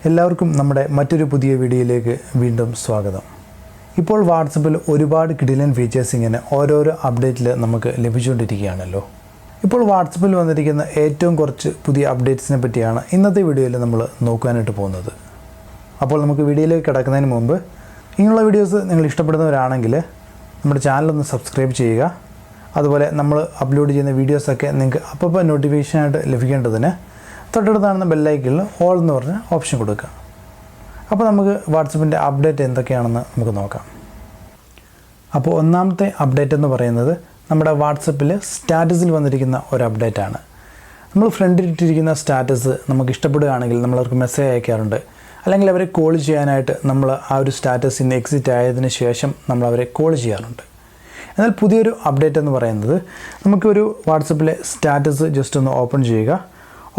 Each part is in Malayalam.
എല്ലാവർക്കും നമ്മുടെ മറ്റൊരു പുതിയ വീഡിയോയിലേക്ക് വീണ്ടും സ്വാഗതം. ഇപ്പോൾ വാട്സപ്പിൽ ഒരുപാട് കിടിലൻ ഫീച്ചേഴ്സ് ഇങ്ങനെ ഓരോരോ അപ്ഡേറ്റിൽ നമുക്ക് ലഭിച്ചുകൊണ്ടിരിക്കുകയാണല്ലോ. ഇപ്പോൾ വാട്സപ്പിൽ വന്നിരിക്കുന്ന ഏറ്റവും കുറച്ച് പുതിയ അപ്ഡേറ്റ്സിനെ പറ്റിയാണ് ഇന്നത്തെ വീഡിയോയിൽ നമ്മൾ നോക്കാനായിട്ട് പോകുന്നത്. അപ്പോൾ നമുക്ക് വീഡിയോയിലേക്ക് കിടക്കുന്നതിന് മുമ്പ് ഇങ്ങനെയുള്ള വീഡിയോസ് നിങ്ങൾ ഇഷ്ടപ്പെടുന്നവരാണെങ്കിൽ നമ്മുടെ ചാനലൊന്ന് സബ്സ്ക്രൈബ് ചെയ്യുക. അതുപോലെ നമ്മൾ അപ്ലോഡ് ചെയ്യുന്ന വീഡിയോസൊക്കെ നിങ്ങൾക്ക് അപ്പോൾ നോട്ടിഫിക്കേഷനായിട്ട് ലഭിക്കേണ്ടതിന് തൊട്ടടുത്ത് കാണുന്ന ബെല്ലൈക്കണിൽ ഓൾ എന്ന് പറഞ്ഞ ഓപ്ഷൻ കൊടുക്കുക. അപ്പോൾ നമുക്ക് വാട്സപ്പിൻ്റെ അപ്ഡേറ്റ് എന്തൊക്കെയാണെന്ന് നമുക്ക് നോക്കാം. അപ്പോൾ ഒന്നാമത്തെ അപ്ഡേറ്റ് എന്ന് പറയുന്നത് നമ്മുടെ വാട്സപ്പിൽ സ്റ്റാറ്റസിൽ വന്നിരിക്കുന്ന ഒരു അപ്ഡേറ്റാണ്. നമ്മൾ ഫ്രണ്ടിലിട്ടിരിക്കുന്ന സ്റ്റാറ്റസ് നമുക്ക് ഇഷ്ടപ്പെടുകയാണെങ്കിൽ നമ്മളവർക്ക് മെസ്സേജ് അയക്കാറുണ്ട്, അല്ലെങ്കിൽ അവരെ കോൾ ചെയ്യാനായിട്ട് നമ്മൾ ആ ഒരു സ്റ്റാറ്റസിൽ നിന്ന് എക്സിറ്റ് ആയതിനു ശേഷം നമ്മൾ അവരെ കോൾ ചെയ്യാറുണ്ട്. എന്നാൽ പുതിയൊരു അപ്ഡേറ്റ് എന്ന് പറയുന്നത് നമുക്കൊരു വാട്സപ്പിലെ സ്റ്റാറ്റസ് ജസ്റ്റ് ഒന്ന് ഓപ്പൺ ചെയ്യുക.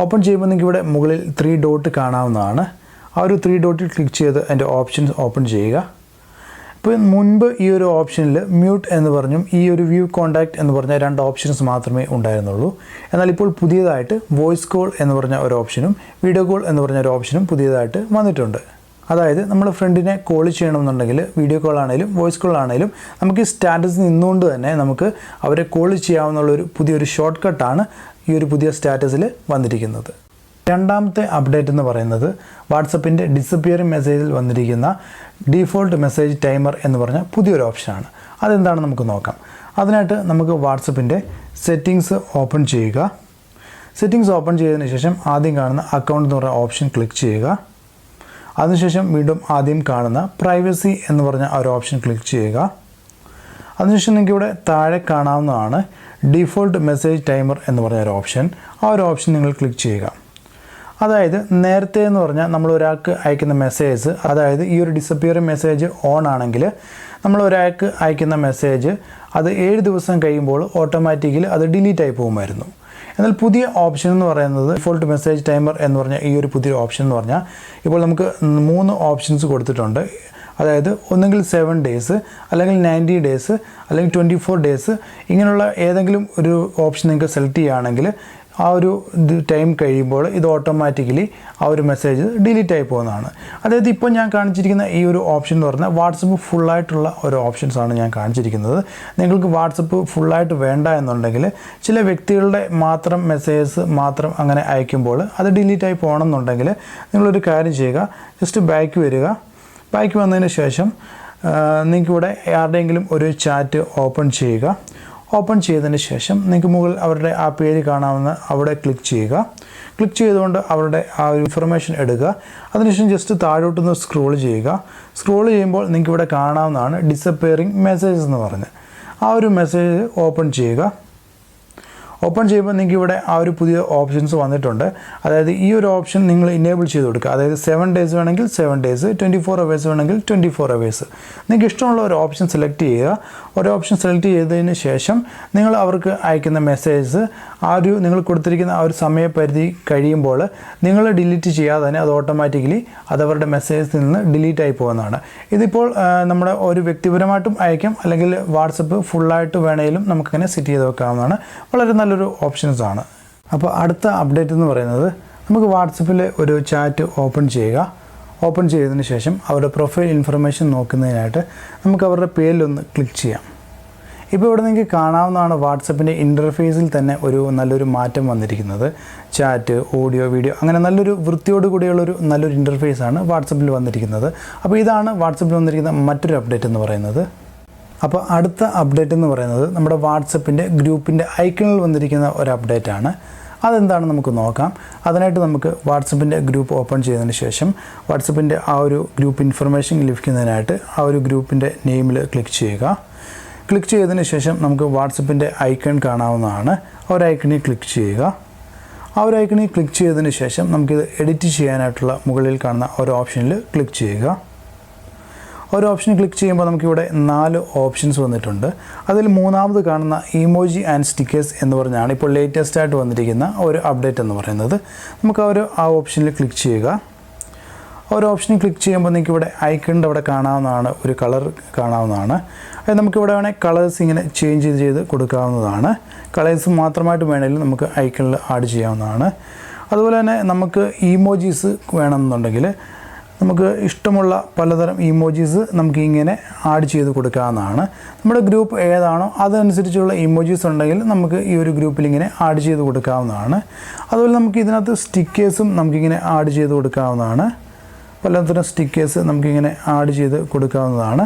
ഓപ്പൺ ചെയ്യുമ്പോൾ നിങ്ങൾക്ക് ഇവിടെ മുകളിൽ 3 ഡോട്ട് കാണാവുന്നതാണ്. ആ ഒരു 3 ഡോട്ടിൽ ക്ലിക്ക് ചെയ്ത് അതിൻ്റെ ഓപ്ഷൻസ് ഓപ്പൺ ചെയ്യുക. ഇപ്പോൾ മുൻപ് ഈ ഒരു ഓപ്ഷനിൽ മ്യൂട്ട് എന്ന് പറഞ്ഞും ഈ ഒരു വ്യൂ കോൺടാക്റ്റ് എന്ന് പറഞ്ഞ 2 ഓപ്ഷൻസ് മാത്രമേ ഉണ്ടായിരുന്നുള്ളൂ. എന്നാൽ ഇപ്പോൾ പുതിയതായിട്ട് വോയിസ് കോൾ എന്ന് പറഞ്ഞ ഒരു ഓപ്ഷനും വീഡിയോ കോൾ എന്ന് പറഞ്ഞ ഒരു ഓപ്ഷനും പുതിയതായിട്ട് വന്നിട്ടുണ്ട്. അതായത് നമ്മൾ ഫ്രണ്ടിനെ കോൾ ചെയ്യണമെന്നുണ്ടെങ്കിൽ വീഡിയോ കോൾ ആണെങ്കിലും വോയിസ് കോൾ ആണെങ്കിലും നമുക്ക് ഈ സ്റ്റാറ്റസ് നിന്നുകൊണ്ട് തന്നെ നമുക്ക് അവരെ കോൾ ചെയ്യാവുന്നുള്ളൊരു പുതിയൊരു ഷോർട്ട് കട്ടാണ് ഈ ഒരു പുതിയ സ്റ്റാറ്റസിൽ വന്നിരിക്കുന്നത്. രണ്ടാമത്തെ അപ്ഡേറ്റ് എന്ന് പറയുന്നത് വാട്സപ്പിൻ്റെ ഡിസപ്പിയറിംഗ് മെസ്സേജിൽ വന്നിരിക്കുന്ന ഡീഫോൾട്ട് മെസ്സേജ് ടൈമർ എന്ന് പറഞ്ഞ പുതിയൊരു ഓപ്ഷനാണ്. അതെന്താണെന്ന് നമുക്ക് നോക്കാം. അതിനായിട്ട് നമുക്ക് വാട്സപ്പിൻ്റെ സെറ്റിങ്സ് ഓപ്പൺ ചെയ്യുക. സെറ്റിങ്സ് ഓപ്പൺ ചെയ്തതിന് ശേഷം ആദ്യം കാണുന്ന അക്കൗണ്ട് എന്ന് പറഞ്ഞ ഓപ്ഷൻ ക്ലിക്ക് ചെയ്യുക. അതിനുശേഷം വീണ്ടും ആദ്യം കാണുന്ന പ്രൈവസി എന്ന് പറഞ്ഞ ഒരു ഓപ്ഷൻ ക്ലിക്ക് ചെയ്യുക. അതിനുശേഷം നിങ്ങൾക്ക് ഇവിടെ താഴെ കാണാവുന്നതാണ് ഡീഫോൾട്ട് മെസ്സേജ് ടൈമർ എന്ന് പറഞ്ഞ ഒരു ഓപ്ഷൻ. ആ ഒരു ഓപ്ഷൻ നിങ്ങൾ ക്ലിക്ക് ചെയ്യുക. അതായത് നേരത്തെ എന്ന് പറഞ്ഞാൽ നമ്മൾ ഒരാൾക്ക് അയക്കുന്ന മെസ്സേജ്, അതായത് ഈ ഒരു ഡിസപ്പിയറിംഗ് മെസ്സേജ് ഓൺ ആണെങ്കിൽ നമ്മൾ ഒരാൾക്ക് അയക്കുന്ന മെസ്സേജ് അത് 7 ദിവസം കഴിയുമ്പോൾ ഓട്ടോമാറ്റിക്കലി അത് ഡിലീറ്റ് ആയി പോകുമായിരുന്നു. എന്നാൽ പുതിയ ഓപ്ഷൻ എന്ന് പറയുന്നത് ഡീഫോൾട്ട് മെസ്സേജ് ടൈമർ എന്ന് പറഞ്ഞ ഈ ഒരു പുതിയ ഓപ്ഷൻ എന്ന് പറഞ്ഞാൽ ഇപ്പോൾ നമുക്ക് 3 ഓപ്ഷൻസ് കൊടുത്തിട്ടുണ്ട്. അതായത് ഒന്നുകിൽ 7 ഡേയ്സ്, അല്ലെങ്കിൽ 90 ഡേയ്സ്, അല്ലെങ്കിൽ 24 ഡേയ്സ്, ഇങ്ങനെയുള്ള ഏതെങ്കിലും ഒരു ഓപ്ഷൻ നിങ്ങൾക്ക് സെലക്ട് ചെയ്യുകയാണെങ്കിൽ ആ ഒരു ടൈം കഴിയുമ്പോൾ ഇത് ഓട്ടോമാറ്റിക്കലി ആ ഒരു മെസ്സേജ് ഡിലീറ്റ് ആയി പോകുന്നതാണ്. അതായത് ഇപ്പോൾ ഞാൻ കാണിച്ചിരിക്കുന്ന ഈ ഒരു ഓപ്ഷൻ എന്ന് പറഞ്ഞാൽ വാട്സപ്പ് ഫുള്ളായിട്ടുള്ള ഒരു ഓപ്ഷൻസാണ് ഞാൻ കാണിച്ചിരിക്കുന്നത്. നിങ്ങൾക്ക് വാട്സപ്പ് ഫുള്ളായിട്ട് വേണ്ട എന്നുണ്ടെങ്കിൽ ചില വ്യക്തികളുടെ മാത്രം മെസ്സേജസ് മാത്രം അങ്ങനെ അയക്കുമ്പോൾ അത് ഡിലീറ്റ് ആയി പോകണമെന്നുണ്ടെങ്കിൽ നിങ്ങളൊരു കാര്യം ചെയ്യുക, ജസ്റ്റ് ബാക്ക് വരിക. ബാക്ക് വന്നതിന് ശേഷം നിങ്ങൾക്കിവിടെ ആരുടെയെങ്കിലും ഒരു ചാറ്റ് ഓപ്പൺ ചെയ്യുക. ഓപ്പൺ ചെയ്തതിന് ശേഷം നിങ്ങൾക്ക് മുകളിൽ അവരുടെ ആ പേര് കാണാവുന്ന അവിടെ ക്ലിക്ക് ചെയ്യുക. ക്ലിക്ക് ചെയ്തുകൊണ്ട് അവരുടെ ആ ഒരു ഇൻഫർമേഷൻ എടുക്കുക. അതിനുശേഷം ജസ്റ്റ് താഴോട്ടൊന്ന് സ്ക്രോൾ ചെയ്യുക. സ്ക്രോൾ ചെയ്യുമ്പോൾ നിങ്ങൾക്ക് ഇവിടെ കാണാവുന്നതാണ് ഡിസപ്പിയറിംഗ് മെസ്സേജസ് എന്ന് പറഞ്ഞ്. ആ ഒരു മെസ്സേജ് ഓപ്പൺ ചെയ്യുക. ഓപ്പൺ ചെയ്യുമ്പോൾ നിങ്ങൾക്ക് ഇവിടെ ആ ഒരു പുതിയ ഓപ്ഷൻസ് വന്നിട്ടുണ്ട്. അതായത് ഈ ഒരു ഓപ്ഷൻ നിങ്ങൾ ഇനേബിൾ ചെയ്ത് കൊടുക്കുക. അതായത് 7 ഡേയ്സ് വേണമെങ്കിൽ 7 ഡേയ്സ്, 24 അവേഴ്സ് വേണമെങ്കിൽ 24 അവേഴ്സ്. നിങ്ങൾക്ക് ഇഷ്ടമുള്ള ഒരു ഓപ്ഷൻ സെലക്ട് ചെയ്യുക. ഒരു ഓപ്ഷൻ സെലക്ട് ചെയ്തതിന് ശേഷം നിങ്ങൾ അവർക്ക് അയക്കുന്ന മെസ്സേജസ് ആ ഒരു നിങ്ങൾ കൊടുത്തിരിക്കുന്ന ആ ഒരു സമയപരിധി കഴിയുമ്പോൾ നിങ്ങൾ ഡിലീറ്റ് ചെയ്യാതെ തന്നെ അത് ഓട്ടോമാറ്റിക്കലി അതവരുടെ മെസ്സേജസിൽ നിന്ന് ഡിലീറ്റ് ആയി പോകുന്നതാണ്. ഇതിപ്പോൾ നമ്മുടെ ഒരു വ്യക്തിപരമായിട്ടും അയക്കാം, അല്ലെങ്കിൽ വാട്സപ്പ് ഫുള്ളായിട്ട് വേണമെങ്കിലും നമുക്കങ്ങനെ സെറ്റ് ചെയ്ത് വെക്കാവുന്നതാണ്. വളരെ നല്ലൊരു ഓപ്ഷൻസാണ്. അപ്പോൾ അടുത്ത അപ്ഡേറ്റ് എന്ന് പറയുന്നത് നമുക്ക് വാട്സപ്പിൽ ഒരു ചാറ്റ് ഓപ്പൺ ചെയ്യുക. ഓപ്പൺ ചെയ്തതിന് ശേഷം അവരുടെ പ്രൊഫൈൽ ഇൻഫർമേഷൻ നോക്കുന്നതിനായിട്ട് നമുക്ക് അവരുടെ പേരിലൊന്ന് ക്ലിക്ക് ചെയ്യാം. ഇപ്പോൾ ഇവിടെ നിങ്ങൾക്ക് കാണാവുന്നതാണ് വാട്സപ്പിൻ്റെ ഇൻ്റർഫേസിൽ തന്നെ നല്ലൊരു മാറ്റം വന്നിരിക്കുന്നത്. ചാറ്റ്, ഓഡിയോ, വീഡിയോ അങ്ങനെ നല്ലൊരു വൃത്തിയോട് കൂടിയുള്ളൊരു നല്ലൊരു ഇൻ്റർഫേസാണ് വാട്സപ്പിൽ വന്നിരിക്കുന്നത്. അപ്പോൾ ഇതാണ് വാട്സപ്പിൽ വന്നിരിക്കുന്ന മറ്റൊരു അപ്ഡേറ്റ് എന്ന് പറയുന്നത്. അപ്പോൾ അടുത്ത അപ്ഡേറ്റ് എന്ന് പറയുന്നത് നമ്മുടെ വാട്സപ്പിൻ്റെ ഗ്രൂപ്പിൻ്റെ ഐക്കണിൽ വന്നിരിക്കുന്ന ഒരു അപ്ഡേറ്റാണ്. അതെന്താണെന്ന് നമുക്ക് നോക്കാം. അതിനായിട്ട് നമുക്ക് വാട്സപ്പിൻ്റെ ഗ്രൂപ്പ് ഓപ്പൺ ചെയ്തതിന് ശേഷം വാട്സപ്പിൻ്റെ ആ ഒരു ഗ്രൂപ്പ് ഇൻഫർമേഷൻ ലഭിക്കുന്നതിനായിട്ട് ആ ഒരു ഗ്രൂപ്പിൻ്റെ നെയിമിൽ ക്ലിക്ക് ചെയ്യുക. ക്ലിക്ക് ചെയ്തതിന് ശേഷം നമുക്ക് വാട്സപ്പിൻ്റെ ഐക്കൺ കാണാവുന്നതാണ്. ആ ഒരു ഐക്കണിൽ ക്ലിക്ക് ചെയ്യുക. ആ ഒരു ഐക്കണിൽ ക്ലിക്ക് ചെയ്തതിന് ശേഷം നമുക്കിത് എഡിറ്റ് ചെയ്യാനായിട്ടുള്ള മുകളിൽ കാണുന്ന ഒരു ഓപ്ഷനിൽ ക്ലിക്ക് ചെയ്യുക. ഒരു ഓപ്ഷൻ ക്ലിക്ക് ചെയ്യുമ്പോൾ നമുക്കിവിടെ 4 ഓപ്ഷൻസ് വന്നിട്ടുണ്ട്. അതിൽ മൂന്നാമത് കാണുന്ന ഇമോജി ആൻഡ് സ്റ്റിക്കേഴ്സ് എന്ന് പറഞ്ഞാണ് ഇപ്പോൾ ലേറ്റസ്റ്റ് ആയിട്ട് വന്നിരിക്കുന്ന ഒരു അപ്ഡേറ്റ് എന്ന് പറയുന്നത്. നമുക്ക് ആ ഓപ്ഷനിൽ ക്ലിക്ക് ചെയ്യുക. ഒരു ഓപ്ഷനിൽ ക്ലിക്ക് ചെയ്യുമ്പോൾ നിങ്ങൾക്ക് ഇവിടെ ഐക്കണിൻ്റെ അവിടെ കാണാവുന്നതാണ്, ഒരു കളർ കാണാവുന്നതാണ്. അത് നമുക്കിവിടെ വേണമെങ്കിൽ കളേഴ്സ് ഇങ്ങനെ ചേഞ്ച് ചെയ്ത് കൊടുക്കാവുന്നതാണ്. കളേഴ്സ് മാത്രമായിട്ട് വേണമെങ്കിലും നമുക്ക് ഐക്കണിൽ ആഡ് ചെയ്യാവുന്നതാണ്. അതുപോലെ തന്നെ നമുക്ക് ഇമോജീസ് വേണമെന്നുണ്ടെങ്കിൽ നമുക്ക് ഇഷ്ടമുള്ള പലതരം ഇമോജീസ് നമുക്ക് ഇങ്ങനെ ആഡ് ചെയ്ത് കൊടുക്കാവുന്നതാണ്. നമ്മുടെ ഗ്രൂപ്പ് ഏതാണോ അതനുസരിച്ചുള്ള ഇമോജീസ് ഉണ്ടെങ്കിൽ നമുക്ക് ഈ ഒരു ഗ്രൂപ്പിൽ ഇങ്ങനെ ആഡ് ചെയ്ത് കൊടുക്കാവുന്നതാണ്. അതുപോലെ നമുക്ക് ഇതിനകത്ത് സ്റ്റിക്കേഴ്സും നമുക്കിങ്ങനെ ആഡ് ചെയ്ത് കൊടുക്കാവുന്നതാണ്. പലതരം സ്റ്റിക്കേഴ്സ് നമുക്കിങ്ങനെ ആഡ് ചെയ്ത് കൊടുക്കാവുന്നതാണ്.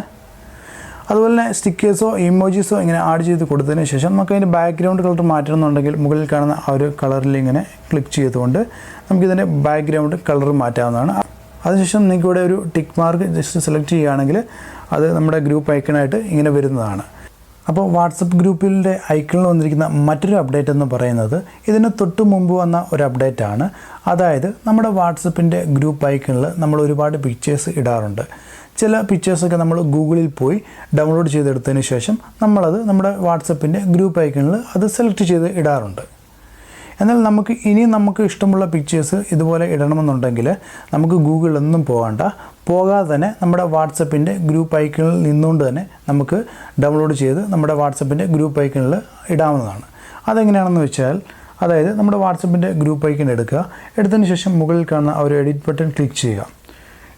അതുപോലെ തന്നെ സ്റ്റിക്കേഴ്സോ ഇമോജീസോ ഇങ്ങനെ ആഡ് ചെയ്ത് കൊടുത്തതിന് ശേഷം നമുക്ക് അതിൻ്റെ ബാക്ക്ഗ്രൗണ്ട് കളർ മാറ്റണമെന്നുണ്ടെങ്കിൽ മുകളിൽ കാണുന്ന ആ ഒരു കളറിൽ ഇങ്ങനെ ക്ലിക്ക് ചെയ്തുകൊണ്ട് നമുക്കിതിൻ്റെ ബാക്ക്ഗ്രൗണ്ട് കളർ മാറ്റാവുന്നതാണ്. അതിനുശേഷം നിങ്ങൾക്ക് ഇവിടെ ഒരു ടിക്ക് മാർക്ക് ജസ്റ്റ് സെലക്ട് ചെയ്യുകയാണെങ്കിൽ അത് നമ്മുടെ ഗ്രൂപ്പ് ഐക്കണായിട്ട് ഇങ്ങനെ വരുന്നതാണ്. അപ്പോൾ വാട്സപ്പ് ഗ്രൂപ്പിൻ്റെ ഐക്കണിൽ വന്നിരിക്കുന്ന മറ്റൊരു അപ്ഡേറ്റ് എന്ന് പറയുന്നത് ഇതിന് തൊട്ട് മുമ്പ് വന്ന ഒരു അപ്ഡേറ്റാണ്. അതായത് നമ്മുടെ വാട്സപ്പിൻ്റെ ഗ്രൂപ്പ് ഐക്കണിൽ നമ്മൾ ഒരുപാട് പിക്ചേഴ്സ് ഇടാറുണ്ട്. ചില പിക്ചേഴ്സൊക്കെ നമ്മൾ ഗൂഗിളിൽ പോയി ഡൗൺലോഡ് ചെയ്തെടുത്തതിന് ശേഷം നമ്മളത് നമ്മുടെ വാട്സപ്പിൻ്റെ ഗ്രൂപ്പ് ഐക്കണിൽ അത് സെലക്ട് ചെയ്ത് ഇടാറുണ്ട്. എന്നാൽ നമുക്ക് ഇഷ്ടമുള്ള പിക്ചേഴ്സ് ഇതുപോലെ ഇടണമെന്നുണ്ടെങ്കിൽ നമുക്ക് ഗൂഗിളിലൊന്നും പോകാതെ തന്നെ നമ്മുടെ വാട്സപ്പിൻ്റെ ഗ്രൂപ്പ് ഐക്കണിൽ നിന്നുകൊണ്ട് തന്നെ നമുക്ക് ഡൗൺലോഡ് ചെയ്ത് നമ്മുടെ വാട്സപ്പിൻ്റെ ഗ്രൂപ്പ് ഐക്കണിൽ ഇടാവുന്നതാണ്. അതെങ്ങനെയാണെന്ന് വെച്ചാൽ, അതായത് നമ്മുടെ വാട്സപ്പിൻ്റെ ഗ്രൂപ്പ് ഐക്കൺ എടുത്തതിന് ശേഷം മുകളിൽ കാണുന്ന ആ ഒരു എഡിറ്റ് ബട്ടൺ ക്ലിക്ക് ചെയ്യുക.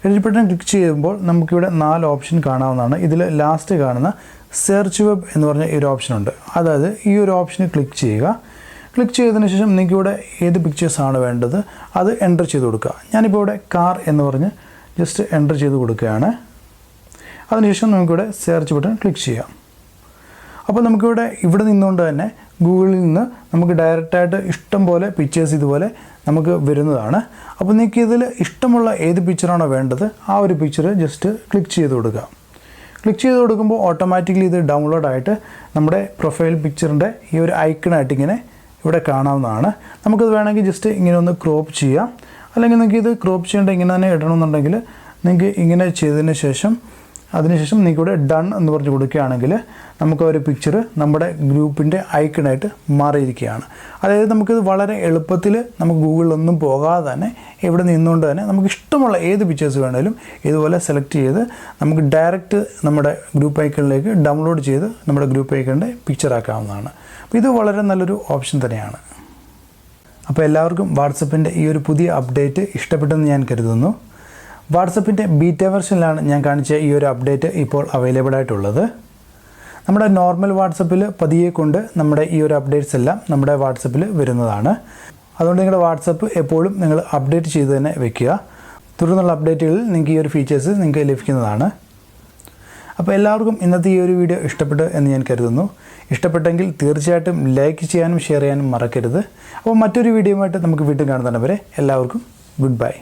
എഡിറ്റ് ബട്ടൺ ക്ലിക്ക് ചെയ്യുമ്പോൾ നമുക്കിവിടെ 4 ഓപ്ഷൻ കാണാവുന്നതാണ്. ഇതിൽ ലാസ്റ്റ് കാണുന്ന സെർച്ച് വെബ് എന്ന് പറഞ്ഞ ഈ ഒരു ഓപ്ഷനുണ്ട്. അതായത് ഈ ഒരു ഓപ്ഷന് ക്ലിക്ക് ചെയ്യുക. ക്ലിക്ക് ചെയ്തതിന് ശേഷം നിങ്ങൾക്കിവിടെ ഏത് പിക്ചേഴ്സാണ് വേണ്ടത് അത് എൻ്റർ ചെയ്ത് കൊടുക്കുക. ഞാനിപ്പോൾ ഇവിടെ കാർ എന്ന് പറഞ്ഞ് ജസ്റ്റ് എൻ്റർ ചെയ്ത് കൊടുക്കുകയാണ്. അതിനുശേഷം നമുക്കിവിടെ സെർച്ച് ബട്ടൺ ക്ലിക്ക് ചെയ്യാം. അപ്പോൾ ഇവിടെ നിന്നുകൊണ്ട് തന്നെ ഗൂഗിളിൽ നിന്ന് നമുക്ക് ഡയറക്റ്റായിട്ട് ഇഷ്ടം പോലെ പിക്ചേഴ്സ് ഇതുപോലെ നമുക്ക് വരുന്നതാണ്. അപ്പോൾ നിങ്ങൾക്ക് ഇതിൽ ഇഷ്ടമുള്ള ഏത് പിക്ചറാണോ വേണ്ടത് ആ ഒരു പിക്ചർ ജസ്റ്റ് ക്ലിക്ക് ചെയ്ത് കൊടുക്കുക. ക്ലിക്ക് ചെയ്ത് കൊടുക്കുമ്പോൾ ഓട്ടോമാറ്റിക്കലി ഇത് ഡൗൺലോഡായിട്ട് നമ്മുടെ പ്രൊഫൈൽ പിക്ചറിൻ്റെ ഈ ഒരു ഐക്കണായിട്ട് ഇങ്ങനെ ഇവിടെ കാണാവുന്നതാണ്. നമുക്കത് വേണമെങ്കിൽ ജസ്റ്റ് ഇങ്ങനെ ഒന്ന് ക്രോപ്പ് ചെയ്യാം. അല്ലെങ്കിൽ നിങ്ങൾക്ക് ഇത് ക്രോപ്പ് ചെയ്യേണ്ട ഇങ്ങനെ തന്നെ ഇടണമെന്നുണ്ടെങ്കിൽ നിങ്ങൾക്ക് ഇങ്ങനെ ചെയ്തതിന് ശേഷം അതിനുശേഷം നിങ്ങൾക്കിവിടെ ഡൺ എന്ന് പറഞ്ഞ് കൊടുക്കുകയാണെങ്കിൽ നമുക്ക് ഒരു പിക്ചർ നമ്മുടെ ഗ്രൂപ്പിൻ്റെ ഐക്കണായിട്ട് മാറിയിരിക്കുകയാണ്. അതായത് നമുക്കിത് വളരെ എളുപ്പത്തിൽ നമുക്ക് ഗൂഗിളിലൊന്നും പോകാതെ തന്നെ ഇവിടെ നിന്നുകൊണ്ട് തന്നെ നമുക്ക് ഇഷ്ടമുള്ള ഏത് പിക്ചേഴ്സ് വേണമെങ്കിലും ഇതുപോലെ സെലക്ട് ചെയ്ത് നമുക്ക് ഡയറക്റ്റ് നമ്മുടെ ഗ്രൂപ്പ് ഐക്കണിലേക്ക് ഡൗൺലോഡ് ചെയ്ത് നമ്മുടെ ഗ്രൂപ്പ് ഐക്കണിൻ്റെ പിക്ചറാക്കാവുന്നതാണ്. അപ്പോൾ ഇത് വളരെ നല്ലൊരു ഓപ്ഷൻ തന്നെയാണ്. അപ്പോൾ എല്ലാവർക്കും വാട്സപ്പിൻ്റെ ഈ ഒരു പുതിയ അപ്ഡേറ്റ് ഇഷ്ടപ്പെട്ടെന്ന് ഞാൻ കരുതുന്നു. വാട്സപ്പിൻ്റെ ബീറ്റ വെർഷനിലാണ് ഞാൻ കാണിച്ച ഈ ഒരു അപ്ഡേറ്റ് ഇപ്പോൾ അവൈലബിൾ ആയിട്ടുള്ളത്. നമ്മുടെ നോർമൽ വാട്സപ്പിൽ പതിയെ കൊണ്ട് നമ്മുടെ ഈ ഒരു അപ്ഡേറ്റ്സ് എല്ലാം നമ്മുടെ വാട്സപ്പിൽ വരുന്നതാണ്. അതുകൊണ്ട് നിങ്ങളുടെ വാട്സപ്പ് എപ്പോഴും നിങ്ങൾ അപ്ഡേറ്റ് ചെയ്ത് തന്നെ വെക്കുക. തുടർന്നുള്ള അപ്ഡേറ്റുകളിൽ നിങ്ങൾക്ക് ഈ ഒരു ഫീച്ചേഴ്സ് നിങ്ങൾക്ക് ലഭിക്കുന്നതാണ്. അപ്പോൾ എല്ലാവർക്കും ഇന്നത്തെ ഈ ഒരു വീഡിയോ ഇഷ്ടപ്പെട്ടു എന്ന് ഞാൻ കരുതുന്നു. ഇഷ്ടപ്പെട്ടെങ്കിൽ തീർച്ചയായിട്ടും ലൈക്ക് ചെയ്യാനും ഷെയർ ചെയ്യാനും മറക്കരുത്. അപ്പോൾ മറ്റൊരു വീഡിയോയുമായിട്ട് നമുക്ക് വീണ്ടും കാണുന്നവരെ എല്ലാവർക്കും ഗുഡ് ബൈ.